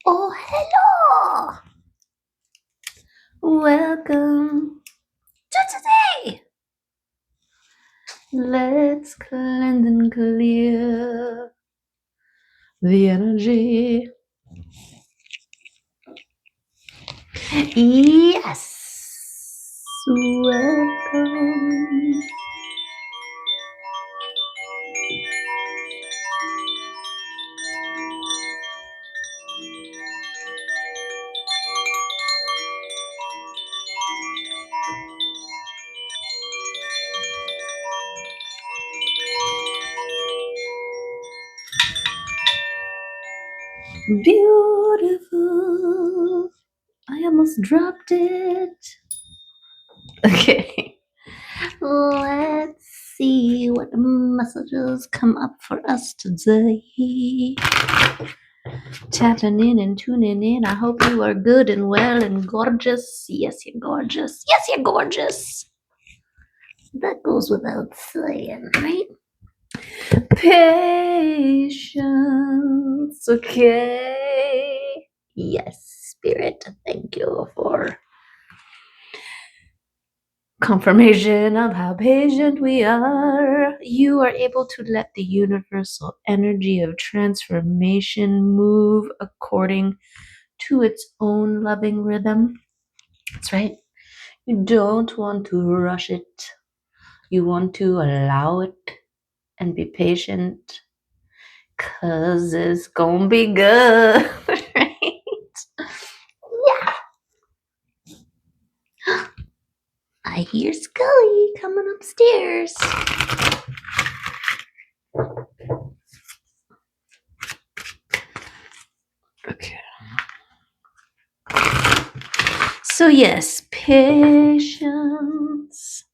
Oh, hello! Welcome to today. Let's cleanse and clear the energy. Yes! Welcome. Beautiful. I almost dropped it. Okay. Let's see what messages come up for us today. Tapping in and tuning in. I hope you are good and well and gorgeous. Yes, you're gorgeous. Yes, you're gorgeous. That goes without saying, right? Patience. Okay. Yes, Spirit. Thank you for confirmation of how patient we are. You are able to let the universal energy of transformation move according to its own loving rhythm. That's right. You don't want to rush it. You want to allow it and be patient because it's going to be good. Right? Yeah. I hear Scully coming upstairs. Okay. So yes, patience.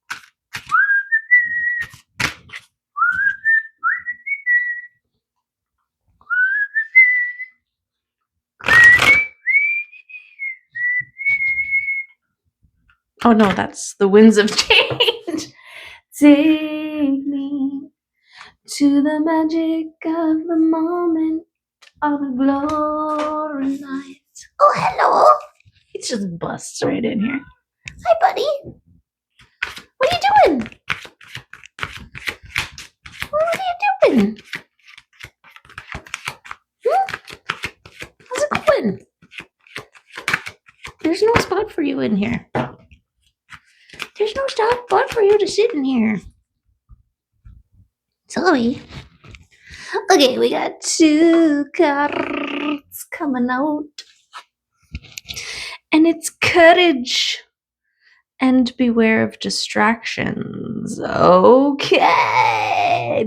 Oh no, that's the winds of change. Take me to the magic of the moment of a glory night. Oh, hello. He just busts right in here. Hi, buddy. What are you doing? What are you doing? How's it going? There's no spot for you in here. There's no spot for you to sit in here. Sorry. Okay, we got 2 cards coming out. And it's courage and beware of distractions. Okay,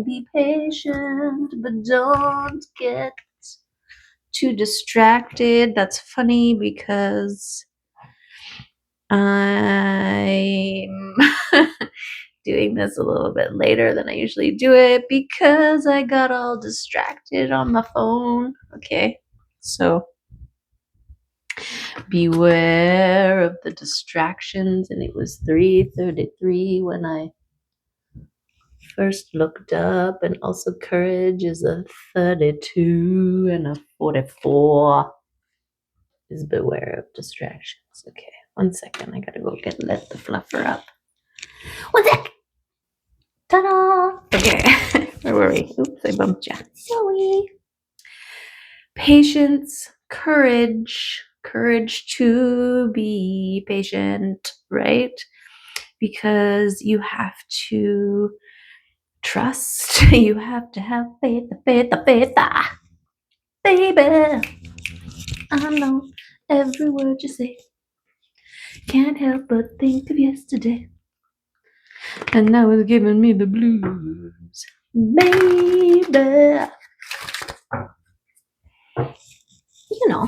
be patient, but don't get too distracted. That's funny because I'm doing this a little bit later than I usually do it because I got all distracted on my phone. Okay, so beware of the distractions. And it was 3:33 when I first looked up, and also courage is a 32 and a 44 is beware of distractions. Okay, 1 second. I gotta go let the fluffer up. 1 sec. Ta-da! Okay, where were we? Oops, I bumped you. Sorry. Patience, courage to be patient, right? Because you have to trust. You have to have faith, baby. I know every word you say. Can't help but think of yesterday. And now it's giving me the blues. Baby. You know.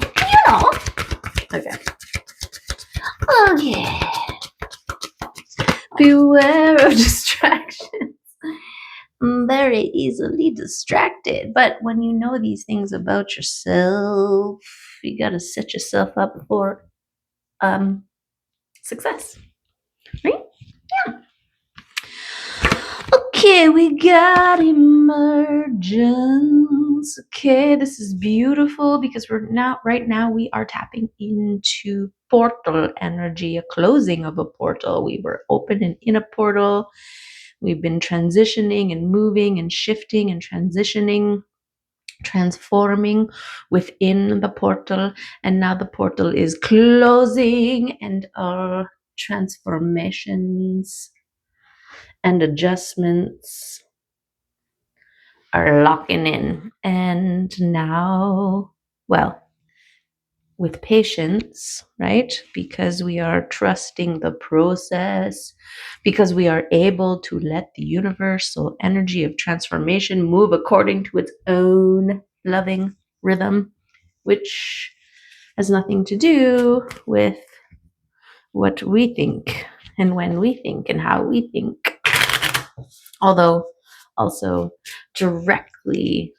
Okay. Beware of distractions. I'm very easily distracted. But when you know these things about yourself, you gotta set yourself up for success. Right? Yeah. Okay, we got emergence beings. Okay, this is beautiful because right now we are tapping into portal energy, a closing of a portal. We were open and in a portal. We've been transitioning and moving and shifting and transitioning, transforming within the portal, and now the portal is closing, and our transformations and adjustments are locking in. And now, well, with patience, right? Because we are trusting the process, because we are able to let the universal energy of transformation move according to its own loving rhythm, which has nothing to do with what we think and when we think and how we think, although also directly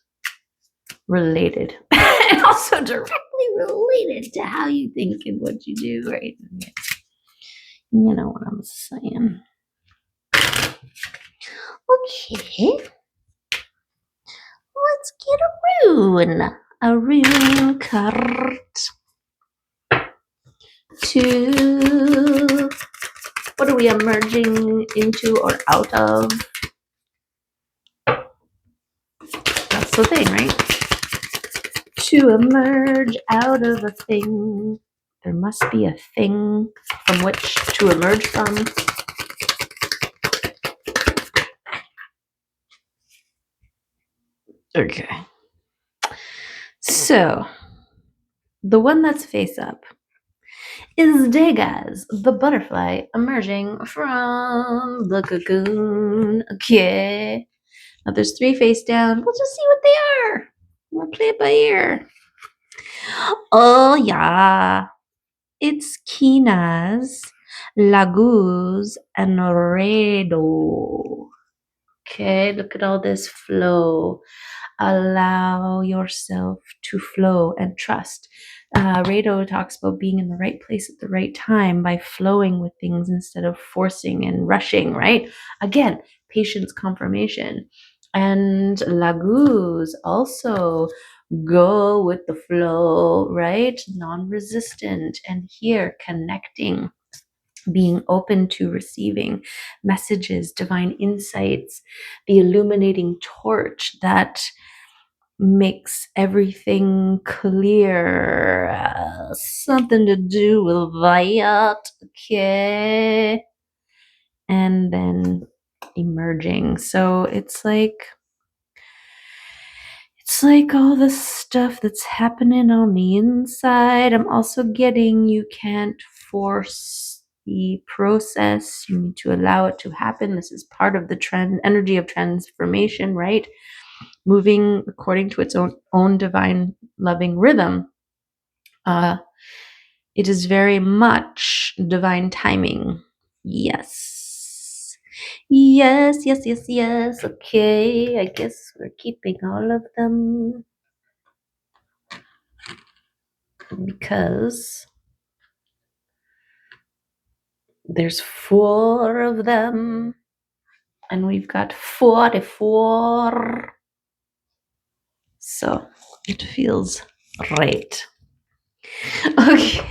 related and also directly related to how you think and what you do, right? You know what I'm saying. Okay, let's get a rune card to, what are we emerging into or out of? That's the thing, right? To emerge out of a thing. There must be a thing from which to emerge from. Okay. So, the one that's face up is Degas, the butterfly emerging from the cocoon. Okay. Now there's 3 face down. We'll just see what they are. We'll play it by ear. Oh, yeah. It's Kinas, Laguz, and Redo. Okay, look at all this flow. Allow yourself to flow and trust. Redo talks about being in the right place at the right time by flowing with things instead of forcing and rushing, right? Again, patience, confirmation. And Laguz also go with the flow, right? Non-resistant. And here, connecting, being open to receiving messages, divine insights, the illuminating torch that makes everything clear. Something to do with that. Okay. And then emerging. So it's like all the stuff that's happening on the inside. I'm also getting, you can't force the process. You need to allow it to happen. This is part of the energy of transformation, right? Moving according to its own divine loving rhythm. It is very much divine timing. Yes. Yes, yes, yes, yes. Okay, I guess we're keeping all of them because there's 4 of them and we've got 44. So it feels right. Okay.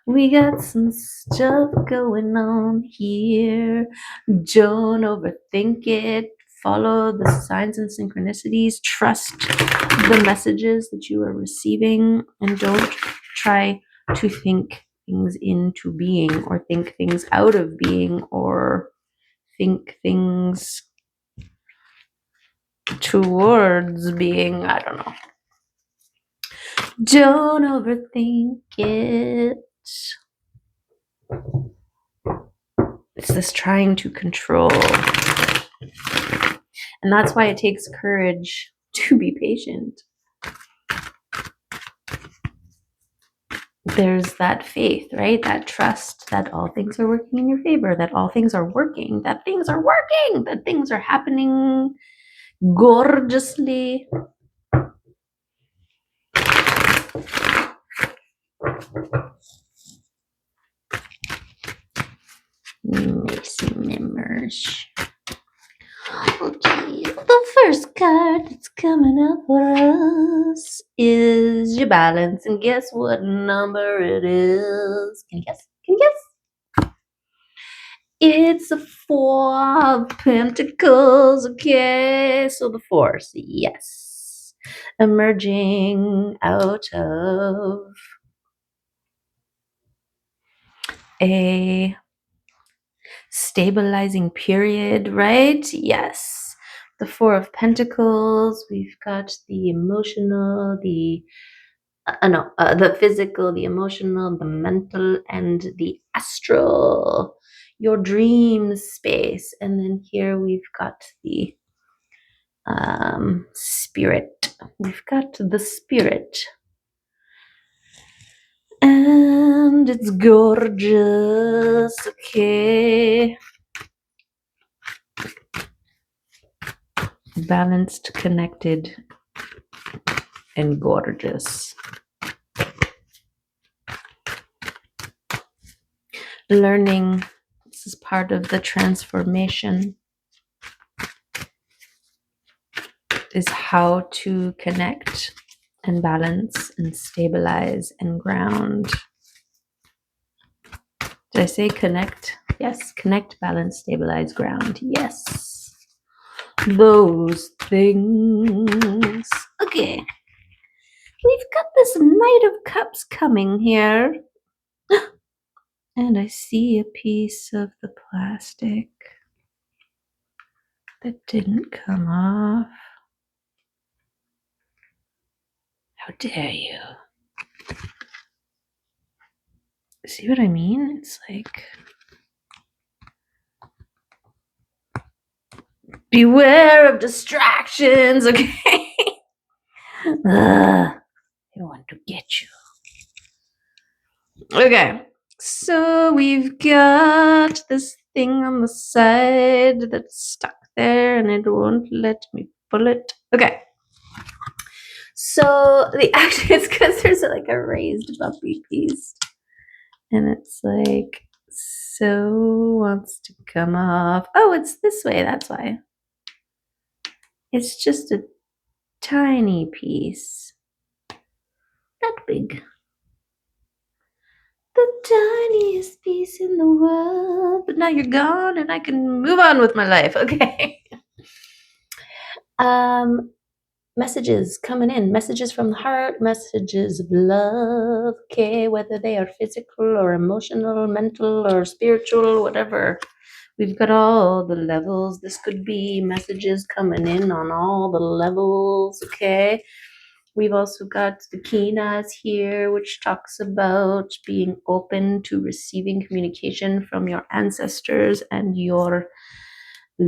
We got some stuff going on here. Don't overthink it. Follow the signs and synchronicities. Trust the messages that you are receiving, and don't try to think things into being or think things out of being or think things towards being. I don't know. Don't overthink it. It's this trying to control. And that's why it takes courage to be patient. There's that faith, right? That trust that all things are working in your favor, that all things are working, that things are working, that things are happening gorgeously. Mason members. Okay, the first card that's coming up for us is your balance. And guess what number it is? Can you guess? Can you guess? It's a 4 of Pentacles. Okay, so the Force, yes. Emerging out of a stabilizing period, right? Yes. The 4 of Pentacles, we've got the emotional, the physical, the emotional, the mental, and the astral, your dream space. And then here we've got the spirit. We've got the spirit. And it's gorgeous, okay? Balanced, connected, and gorgeous. Learning, this is part of the transformation, is how to connect and balance and stabilize and ground. Did I say connect? Yes, connect, balance, stabilize, ground. Yes. Those things. Okay. We've got this Knight of Cups coming here. And I see a piece of the plastic that didn't come off. How dare you? See what I mean? It's like, beware of distractions, okay? I want to get you. Okay, so we've got this thing on the side that's stuck there and it won't let me pull it. Okay. So the action is because there's like a raised bumpy piece. And it's like, so wants to come off. Oh, it's this way, that's why. It's just a tiny piece. That big. The tiniest piece in the world. But now you're gone and I can move on with my life. Okay. Messages coming in. Messages from the heart. Messages of love. Okay. Whether they are physical or emotional, mental or spiritual, whatever. We've got all the levels. This could be messages coming in on all the levels. Okay. We've also got the Kinas here, which talks about being open to receiving communication from your ancestors and your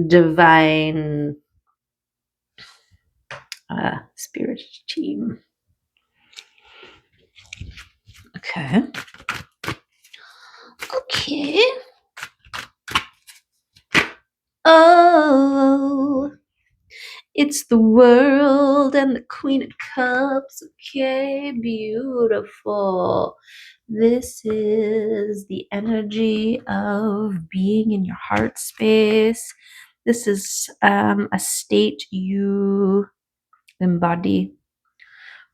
divine spirit team. Okay. Okay. Oh, it's the World and the Queen of Cups. Okay, beautiful. This is the energy of being in your heart space. This is a state you embody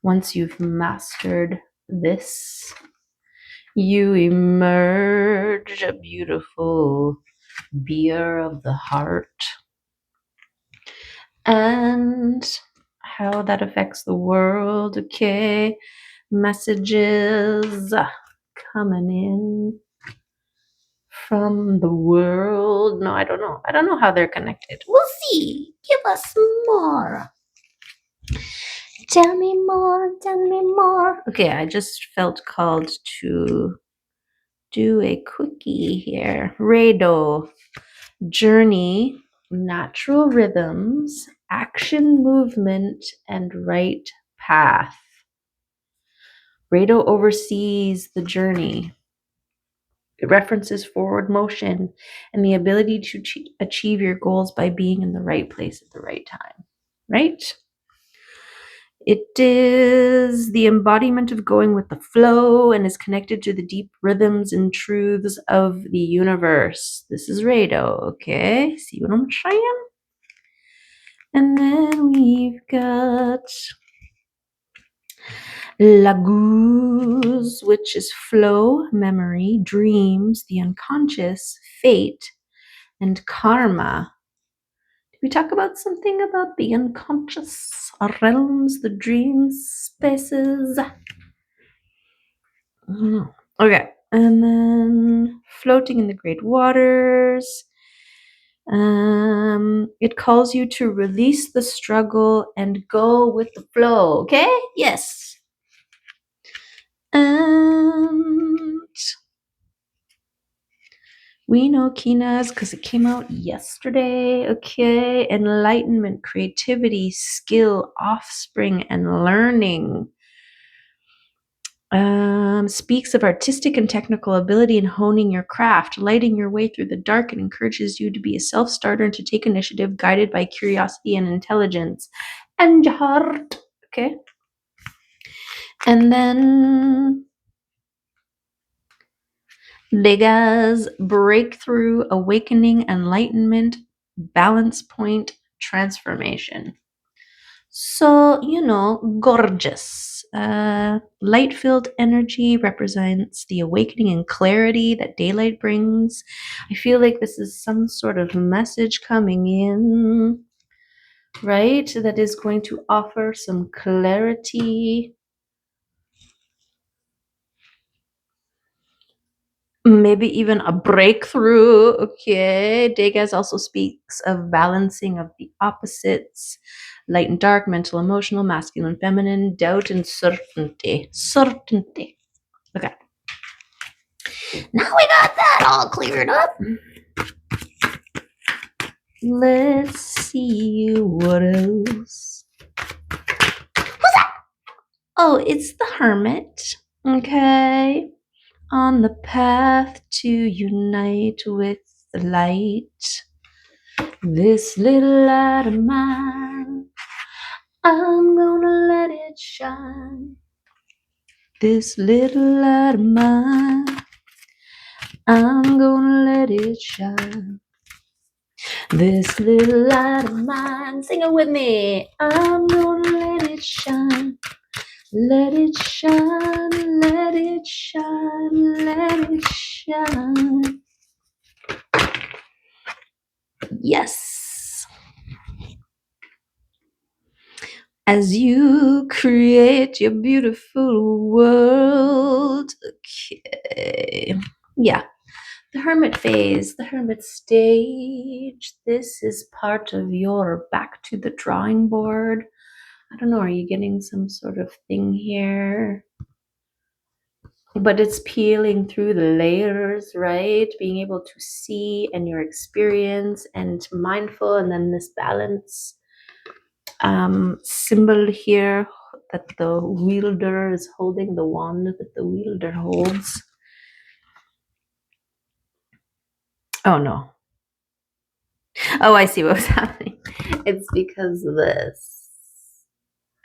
once you've mastered this. You emerge a beautiful beer of the heart. And how that affects the world. Okay, messages coming in from the world. No, I don't know. I don't know how they're connected. We'll see. Give us more. Tell me more. Tell me more. Okay, I just felt called to do a quickie here. Rado. Journey, natural rhythms, action, movement, and right path. Rado oversees the journey. It references forward motion and the ability to achieve your goals by being in the right place at the right time, right? It is the embodiment of going with the flow and is connected to the deep rhythms and truths of the universe. This is Rado, okay? See what I'm saying? And then we've got Laguz, which is flow, memory, dreams, the unconscious, fate, and karma. Did we talk about something about the unconscious realms, the dream spaces? I don't know. Okay. And then floating in the great waters. It calls you to release the struggle and go with the flow. Okay? Yes. And we know Kina's because it came out yesterday. Okay. Enlightenment, creativity, skill, offspring, and learning. Speaks of artistic and technical ability in honing your craft, lighting your way through the dark, and encourages you to be a self-starter and to take initiative guided by curiosity and intelligence. And your heart. Okay. And then Vega's breakthrough, awakening, enlightenment, balance point, transformation. So, gorgeous. Light filled energy represents the awakening and clarity that daylight brings. I feel like this is some sort of message coming in, right? That is going to offer some clarity. Maybe even a breakthrough. Okay. Degas also speaks of balancing of the opposites, light and dark, mental, emotional, masculine, feminine, doubt, and certainty. Certainty. Okay. Now we got that all cleared up. Let's see what else. Who's that? Oh, it's the Hermit. Okay. On the path to unite with the light. This little light of mine, I'm gonna let it shine. This little light of mine, I'm gonna let it shine. This little light of mine, sing it with me. I'm gonna let it shine. Let it shine, let it shine, let it shine. Yes. As you create your beautiful world. Okay. Yeah. The Hermit phase, the Hermit stage. This is part of your back to the drawing board. I don't know, are you getting some sort of thing here? But it's peeling through the layers, right? Being able to see and your experience and mindful, and then this balance symbol here that the wielder is holding, the wand that the wielder holds. Oh no. Oh, I see what was happening. It's because of this.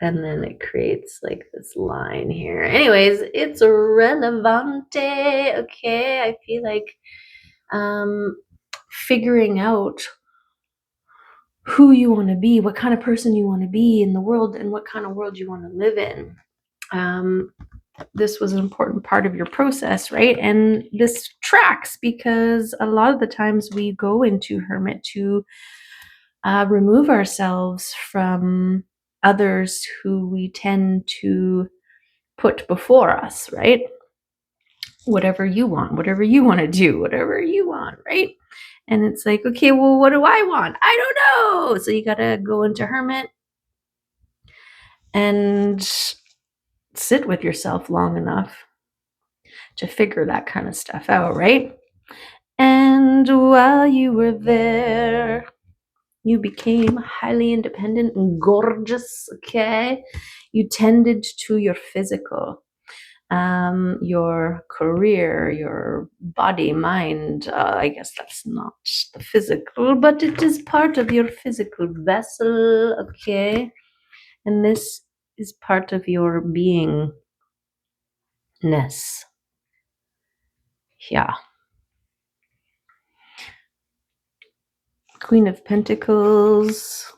And then it creates like this line here. Anyways, it's relevante. Okay, I feel like figuring out who you want to be, what kind of person you want to be in the world, and what kind of world you want to live in. This was an important part of your process, right? And this tracks because a lot of the times we go into Hermit to remove ourselves from others who we tend to put before us, right? Whatever you want to do, whatever you want, right? And it's like, okay, well, what do I want? I don't know. So you got to go into Hermit and sit with yourself long enough to figure that kind of stuff out, right? And while you were there, you became highly independent and gorgeous, okay? You tended to your physical, your career, your body, mind. I guess that's not the physical, but it is part of your physical vessel, okay? And this is part of your beingness. Yeah. Queen of Pentacles.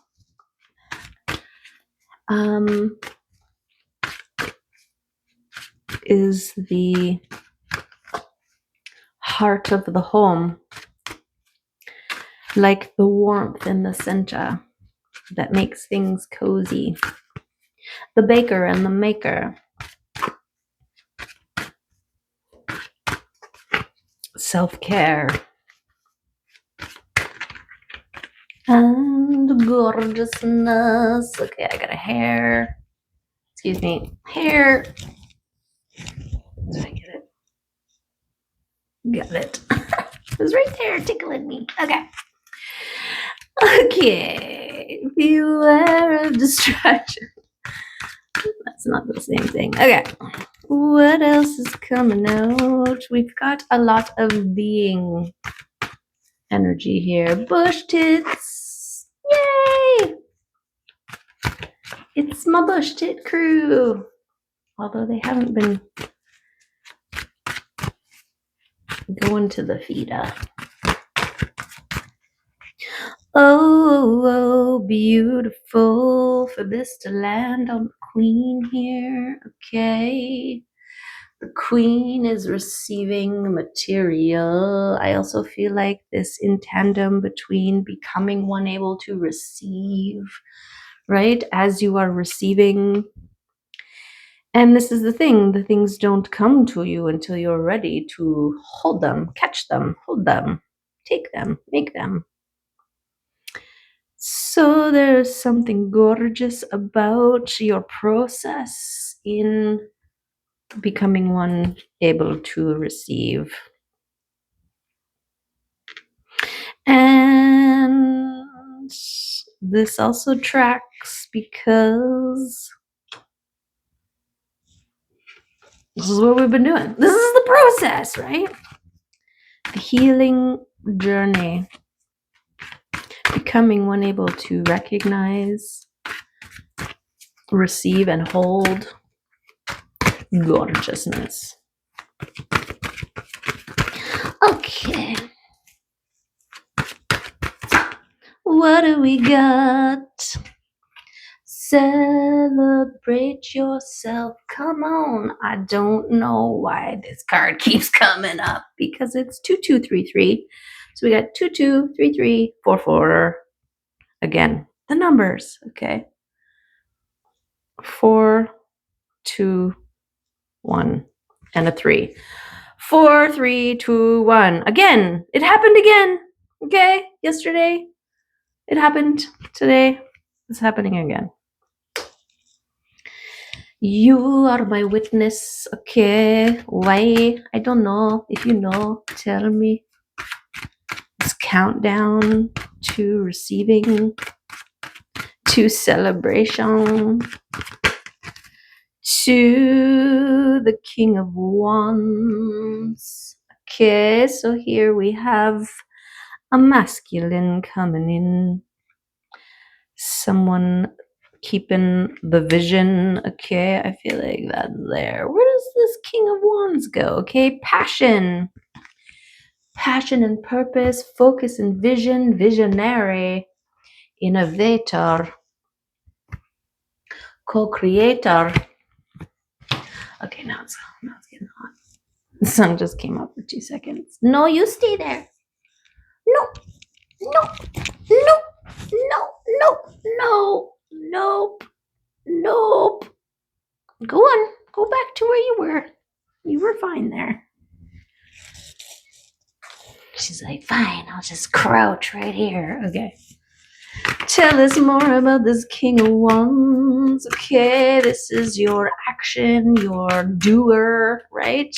is the heart of the home, like the warmth in the center that makes things cozy. The baker and the maker. Self-care. And gorgeousness. Okay, I got a hair. Excuse me. Hair. Did I get it? Got it. It was right there tickling me. Okay. Okay. Beware of distraction. That's not the same thing. Okay. What else is coming out? We've got a lot of being energy here. Bush tits. Yay! It's my bush tit crew. Although they haven't been going to the feeder. Oh, beautiful for this to land on the queen here. Okay. The queen is receiving material. I also feel like this in tandem between becoming one able to receive, right? As you are receiving. And this is the thing, the things don't come to you until you're ready to hold them, catch them, hold them, take them, make them. So there's something gorgeous about your process in becoming one able to receive. And this also tracks because this is what we've been doing. This is the process, right? The healing journey. Becoming one able to recognize, receive, and hold gorgeousness. Okay. What do we got? Celebrate yourself. Come on. I don't know why this card keeps coming up because it's 2233. So we got 223344. Again, the numbers. Okay. 4, 2, 1, and a 3. 4, 3, 2, 1. Again, it happened again. Okay, yesterday it happened. Today it's happening again. You are my witness. Okay, why? I don't know. If you know, tell me. It's countdown to receiving, to celebration, to the King of Wands. Okay, so here we have a masculine coming in. Someone keeping the vision. Okay, I feel like that's there. Where does this King of Wands go? Okay, passion. Passion and purpose, focus and vision, visionary, innovator, co-creator. Okay, now it's getting hot. The sun just came up for 2 seconds. No, you stay there. No, no, no, no, no, no, nope, nope. Go on, go back to where you were. You were fine there. She's like, fine, I'll just crouch right here. Okay. Tell us more about this King of Wands. Okay, this is your action, your doer, right?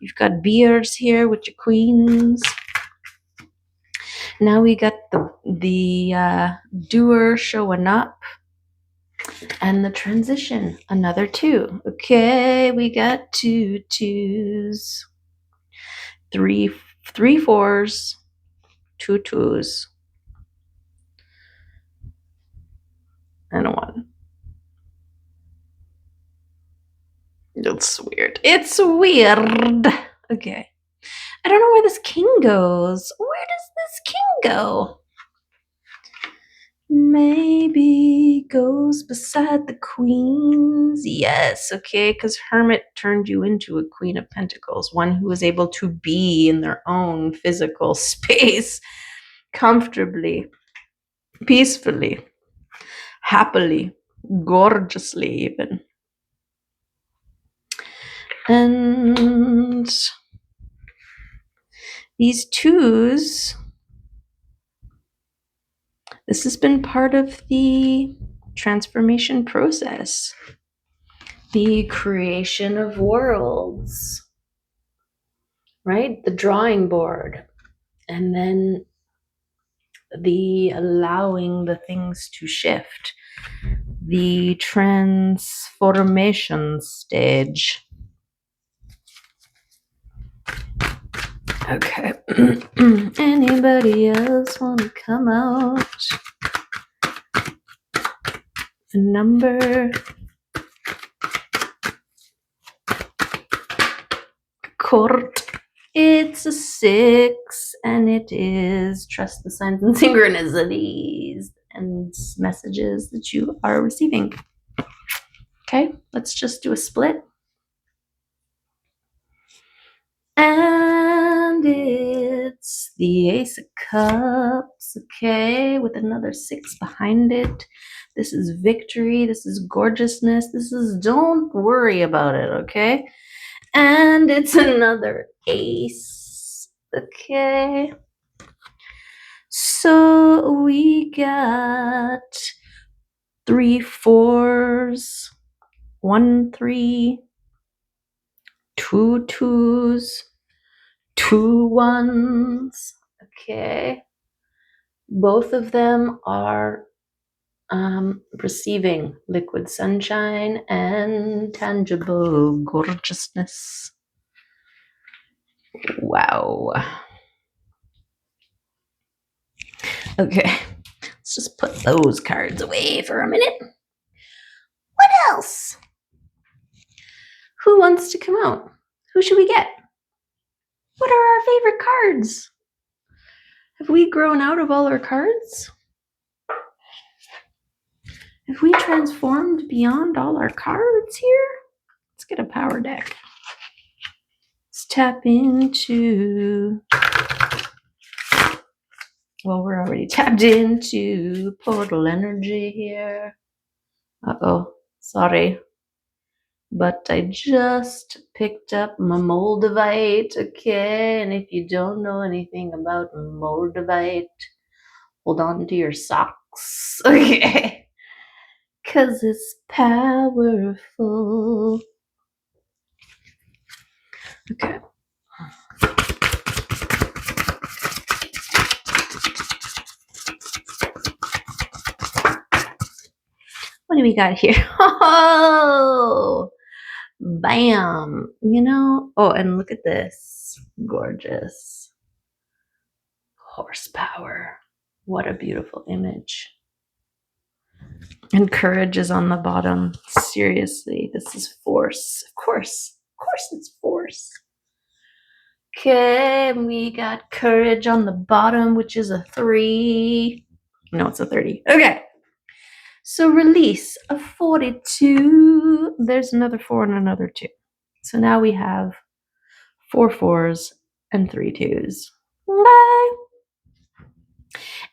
You've got beards here with your queens. Now we got the doer showing up. And the transition, another 2. Okay, we got 2 2s, 3 4s, 2 2s, and a 1. It's weird. It's weird. Okay. I don't know where this king goes. Where does this king go? maybe goes beside the queens. Yes, okay, because Hermit turned you into a Queen of Pentacles, one who is able to be in their own physical space comfortably, peacefully, happily, gorgeously, even. And these twos, this has been part of the transformation process, the creation of worlds, right? The drawing board, and then the allowing the things to shift, the transformation stage. Okay. Anybody else want to come out? The number court. It's a 6, and it is trust the signs and synchronicities and messages that you are receiving. Okay, let's just do a split. And it's the Ace of Cups, okay, with another 6 behind it. This is victory. This is gorgeousness. This is don't worry about it, okay? And it's another ace, okay? So we got 3 4s, 1 3, 2 2s, 2 1s, okay? Both of them are receiving liquid sunshine and tangible gorgeousness. Wow. Okay, let's just put those cards away for a minute. What else? Who wants to come out? Who should we get? What are our favorite cards? Have we grown out of all our cards? Have we transformed beyond all our cards here? Let's get a power deck. Let's tap into... Well, we're already tapped into portal energy here. Uh-oh, sorry. But I just picked up my Moldavite, okay? And if you don't know anything about Moldavite, hold on to your socks, okay? Because it's powerful. Okay. What do we got here? Oh, bam. You know, oh, and look at this. Gorgeous. Horsepower. What a beautiful image. And courage is on the bottom. Seriously, this is force. Of course it's force. Okay, we got courage on the bottom, which is a 3. No, it's a 30. Okay. So release a 42. There's another 4 and another 2. So now we have 4 4s and 3 2s. Bye.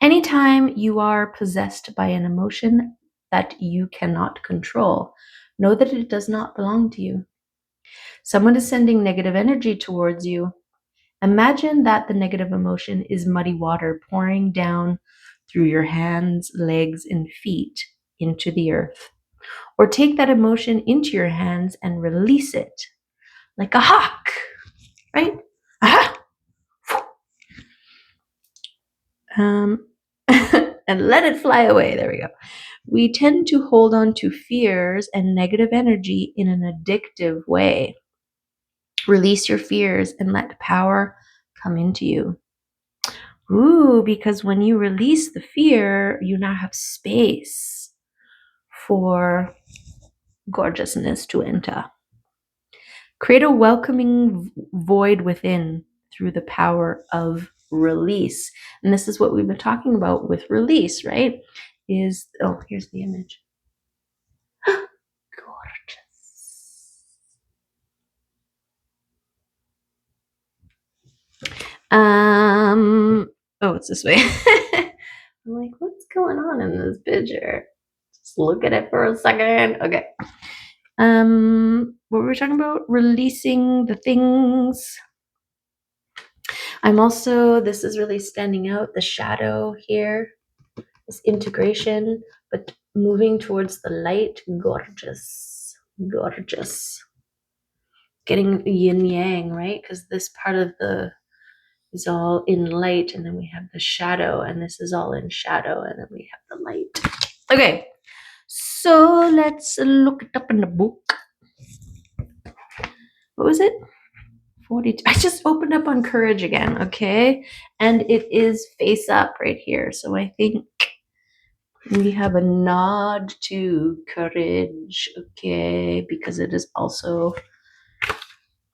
Anytime you are possessed by an emotion that you cannot control, know that it does not belong to you. Someone is sending negative energy towards you. Imagine that the negative emotion is muddy water pouring down through your hands, legs, and feet into the earth. Or take that emotion into your hands and release it like a hawk, right? Aha! And let it fly away. There we go. We tend to hold on to fears and negative energy in an addictive way. Release your fears and let power come into you. Ooh, because when you release the fear, you now have space for gorgeousness to enter. Create a welcoming void within through the power of release. And this is what we've been talking about with release, right? is, oh, here's the image. Gorgeous. Oh, it's this way. I'm like, what's going on in this picture? Just look at it for a second. Okay. What were we talking about? Releasing the things. I'm also, this is really standing out, the shadow here, this integration, but moving towards the light. Gorgeous. Gorgeous. Getting yin yang, right? Because this part of the is all in light, and then we have the shadow, and this is all in shadow, and then we have the light. Okay, so let's look it up in the book. What was it? 42. I just opened up on courage again, okay? And it is face up right here. So I think we have a nod to courage, okay? Because it is also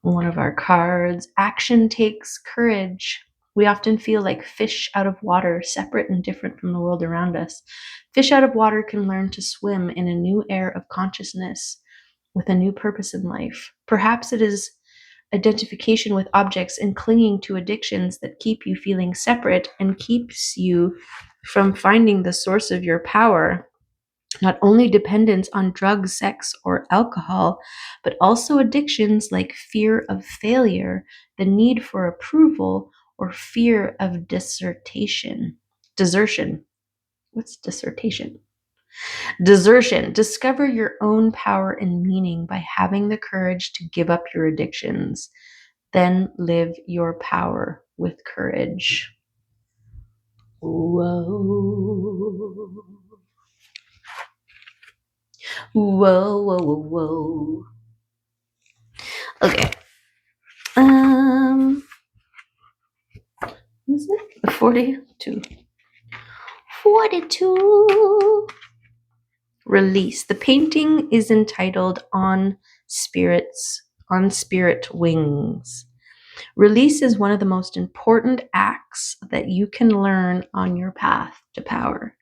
one of our cards. Action takes courage. We often feel like fish out of water, separate and different from the world around us. Fish out of water can learn to swim in a new air of consciousness with a new purpose in life. Perhaps it is identification with objects and clinging to addictions that keep you feeling separate and keeps you from finding the source of your power. Not only dependence on drugs, sex, or alcohol, but also addictions like fear of failure, the need for approval, or fear of desertion. What's dissertation? Desertion. Discover your own power and meaning by having the courage to give up your addictions. Then live your power with courage. Whoa. Whoa, whoa, whoa, whoa. Okay. Is it 42? 42. Release. The painting is entitled On Spirit Wings. Release is one of the most important acts that you can learn on your path to power.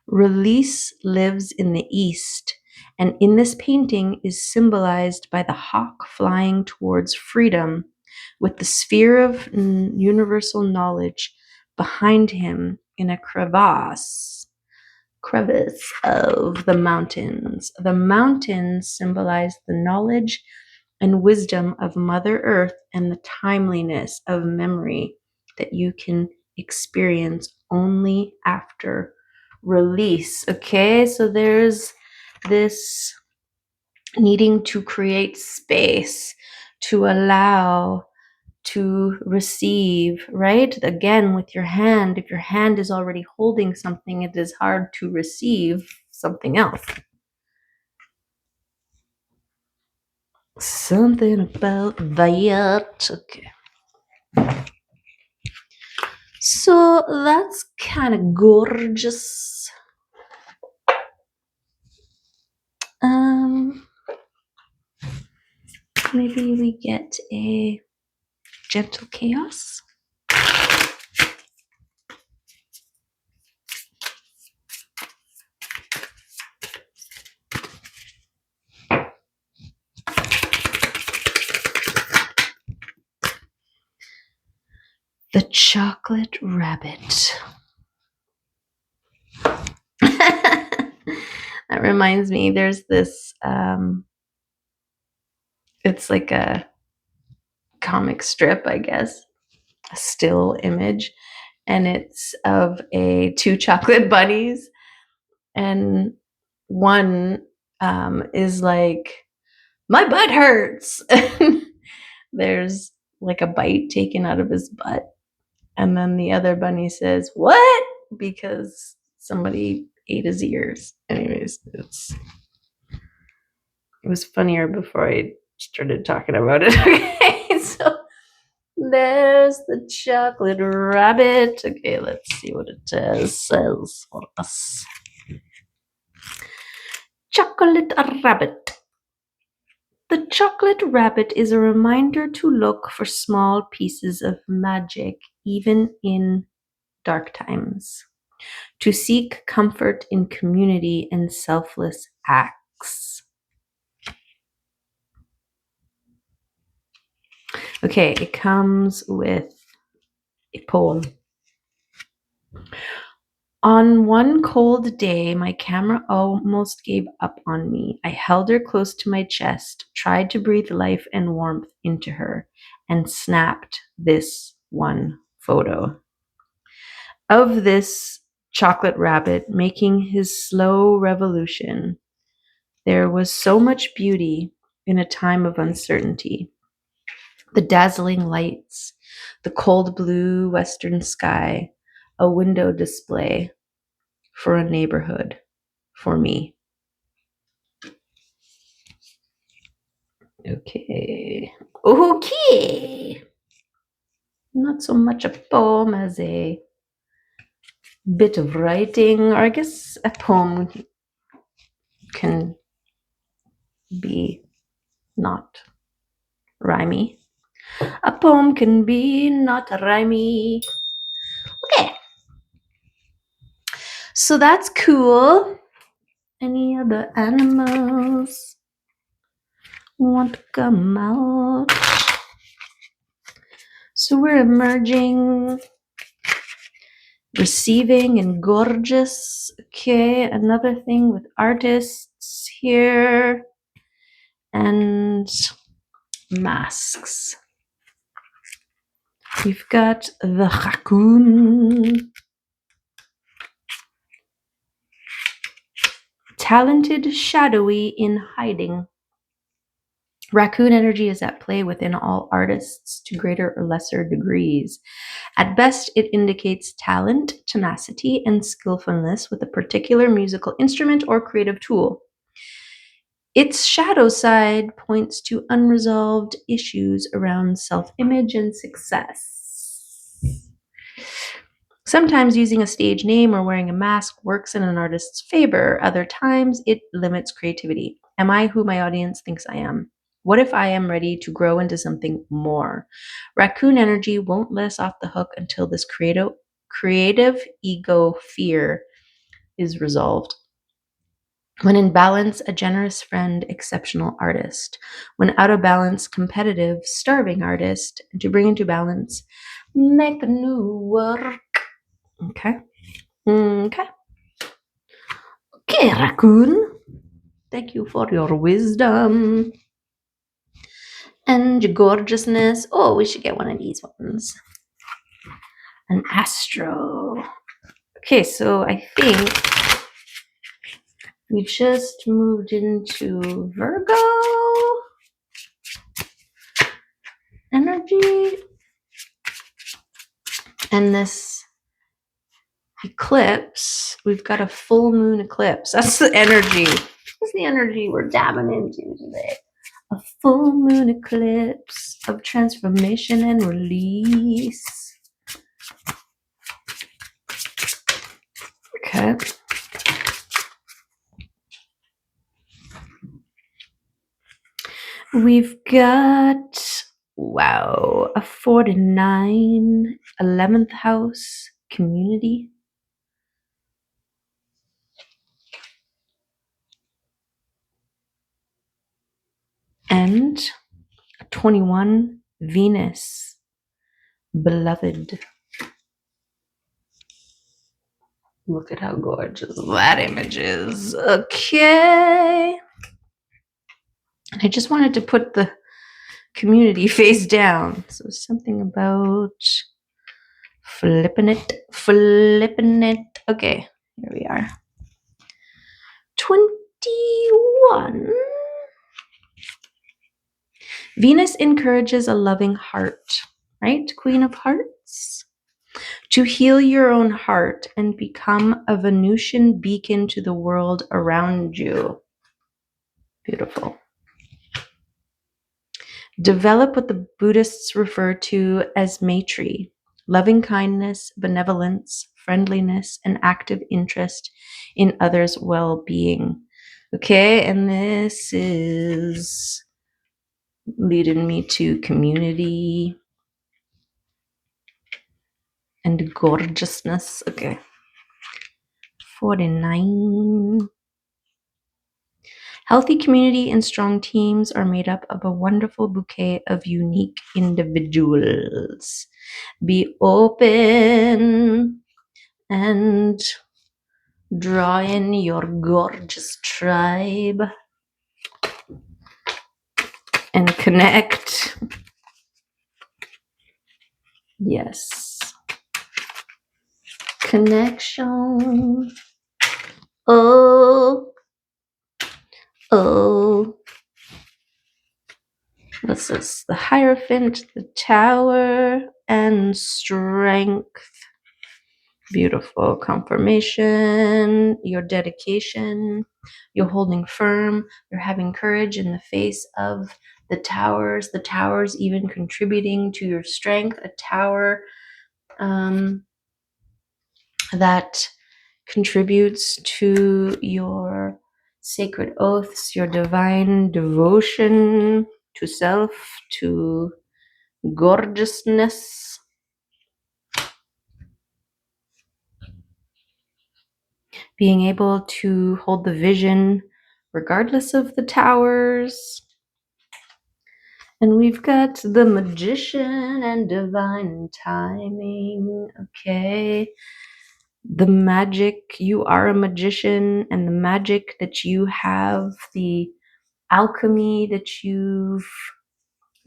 Release lives in the east, and in this painting is symbolized by the hawk flying towards freedom, with the sphere of universal knowledge behind him in a crevice of the mountains. The mountains symbolize the knowledge and wisdom of Mother Earth and the timeliness of memory that you can experience only after release. Okay, so there's this needing to create space to allow, to receive, right? Again, with your hand, if your hand is already holding something, it is hard to receive something else. Something about that. Okay. So that's kind of gorgeous. Maybe we get a gentle chaos. The chocolate rabbit. That reminds me, there's this, it's like a comic strip, I guess, a still image, and it's of two chocolate bunnies, and one is like, my butt hurts. There's like a bite taken out of his butt, and then the other bunny says, what? Because somebody ate his ears. Anyways, it was funnier before I started talking about it. Okay, so there's the chocolate rabbit. Okay, let's see what it says for us. Chocolate rabbit. The chocolate rabbit is a reminder to look for small pieces of magic, even in dark times. to seek comfort in community and selfless acts. Okay, it comes with a poem. On one cold day, my camera almost gave up on me. I held her close to my chest, tried to breathe life and warmth into her, and snapped this one photo of this chocolate rabbit making his slow revolution. There was so much beauty in a time of uncertainty. The dazzling lights, the cold blue western sky, a window display for a neighborhood, for me. Okay. Okay. Not so much a poem as a bit of writing, or I guess a poem can be not rhymey. A poem can be not rhymey. Okay. So that's cool. Any other animals want to come out? So we're emerging, receiving, and gorgeous. Okay, another thing with artists here and masks. We've got the raccoon. Talented, shadowy, in hiding. Raccoon energy is at play within all artists to greater or lesser degrees. At best, it indicates talent, tenacity, and skillfulness with a particular musical instrument or creative tool. Its shadow side points to unresolved issues around self-image and success. Sometimes using a stage name or wearing a mask works in an artist's favor. Other times, it limits creativity. Am I who my audience thinks I am? What if I am ready to grow into something more? Raccoon energy won't let us off the hook until this creative ego fear is resolved. When in balance, a generous friend, exceptional artist. When out of balance, competitive, starving artist. And to bring into balance, make new work. Okay. Okay. Okay, raccoon. Thank you for your wisdom and your gorgeousness. Oh, we should get one of these ones. An astro. Okay, so I think we just moved into Virgo energy. And this eclipse, we've got a full moon eclipse. That's the energy. That's the energy we're dabbing into today. A full moon eclipse of transformation and release. Okay. We've got, wow, a 49, 11th house community. And a 21, Venus, beloved. Look at how gorgeous that image is. Okay. And I just wanted to put the community face down. So something about flipping it. Okay, here we are. 21. Venus encourages a loving heart, right? Queen of Hearts. To heal your own heart and become a Venusian beacon to the world around you. Beautiful. Develop what the Buddhists refer to as Maitri, loving kindness, benevolence, friendliness, and active interest in others' well-being. Okay, and this is leading me to community and gorgeousness. Okay. 49. Healthy community and strong teams are made up of a wonderful bouquet of unique individuals. Be open and draw in your gorgeous tribe and connect. Yes. Connection. Oh. This is the Hierophant, the Tower, and Strength. Beautiful confirmation, your dedication, you're holding firm, you're having courage in the face of the towers even contributing to your strength. A tower that contributes to your sacred oaths, your divine devotion to self, to gorgeousness. Being able to hold the vision regardless of the towers. And we've got the Magician and divine timing. Okay. The magic, you are a magician, and the magic that you have, the alchemy that you've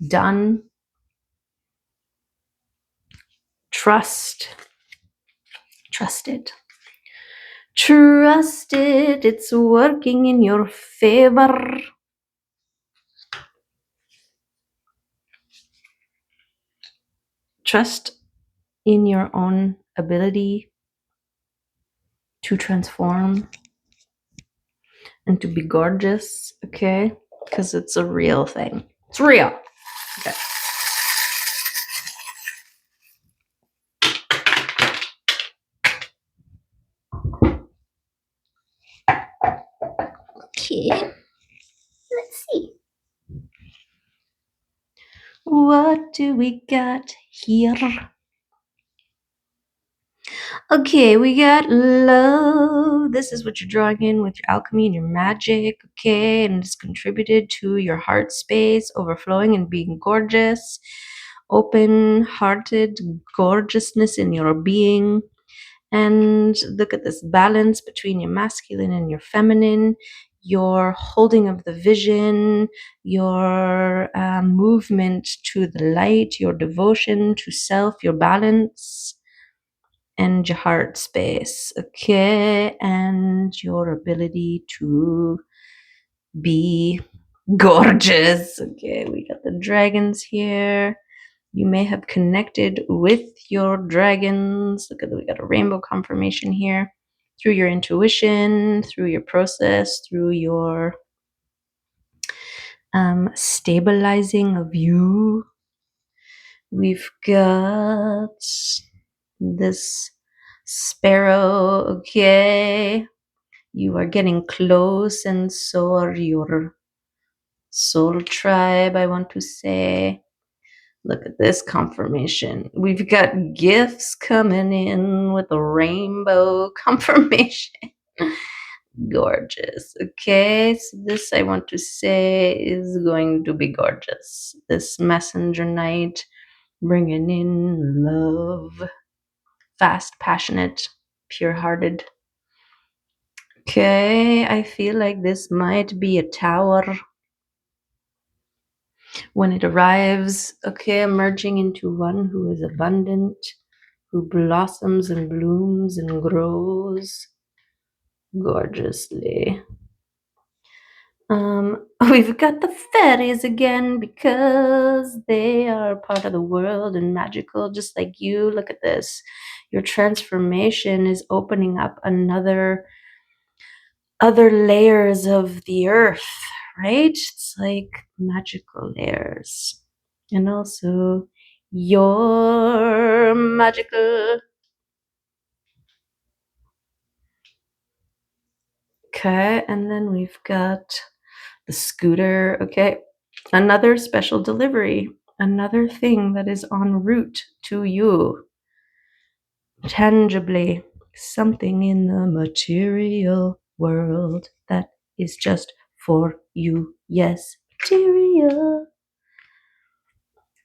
done. Trust it. Trust it. It's working in your favor. Trust in your own ability to transform and to be gorgeous, okay? Because it's a real thing. It's real. Okay. Okay. Let's see. What do we got here? Okay, we got love. This is what you're drawing in with your alchemy and your magic, okay? And it's contributed to your heart space, overflowing and being gorgeous, open-hearted gorgeousness in your being. And look at this balance between your masculine and your feminine, your holding of the vision, your movement to the light, your devotion to self, your balance, and your heart space, okay? And your ability to be gorgeous, okay? We got the dragons here. You may have connected with your dragons. Look at that, we got a rainbow confirmation here. Through your intuition, through your process, through your stabilizing of you. We've got this sparrow, okay? You are getting close, and so are your soul tribe, I want to say. Look at this confirmation. We've got gifts coming in with a rainbow confirmation. Gorgeous. Okay, so this I want to say is going to be gorgeous. This messenger night bringing in love. Fast, passionate, pure-hearted. Okay, I feel like this might be a tower when it arrives. Okay, emerging into one who is abundant, who blossoms and blooms and grows gorgeously. We've got the fairies again because they are part of the world and magical, just like you. Look at this. Your transformation is opening up other layers of the earth, right? It's like magical layers. And also your magical. Okay, and then we've got the scooter. Okay, another special delivery, another thing that is en route to you tangibly. something in the material world that is just for you. Yes, material.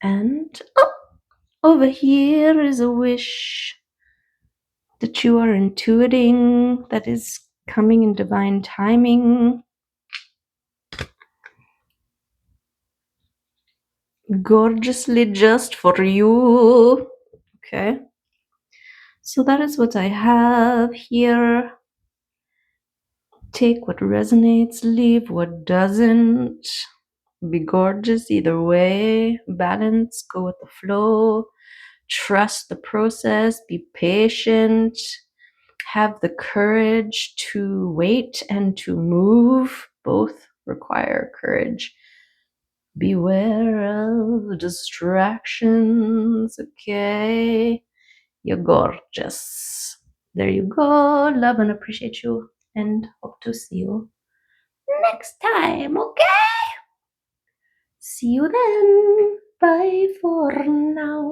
And over here is a wish that you are intuiting, that is coming in divine timing. Gorgeously just for you. Okay. So that is what I have here. Take what resonates, leave what doesn't. Be gorgeous either way. Balance, go with the flow. Trust the process. Be patient. Have the courage to wait and to move. Both require courage. Beware of distractions, okay? You're gorgeous. There you go. Love and appreciate you, and hope to see you next time, okay? See you then. Bye for now.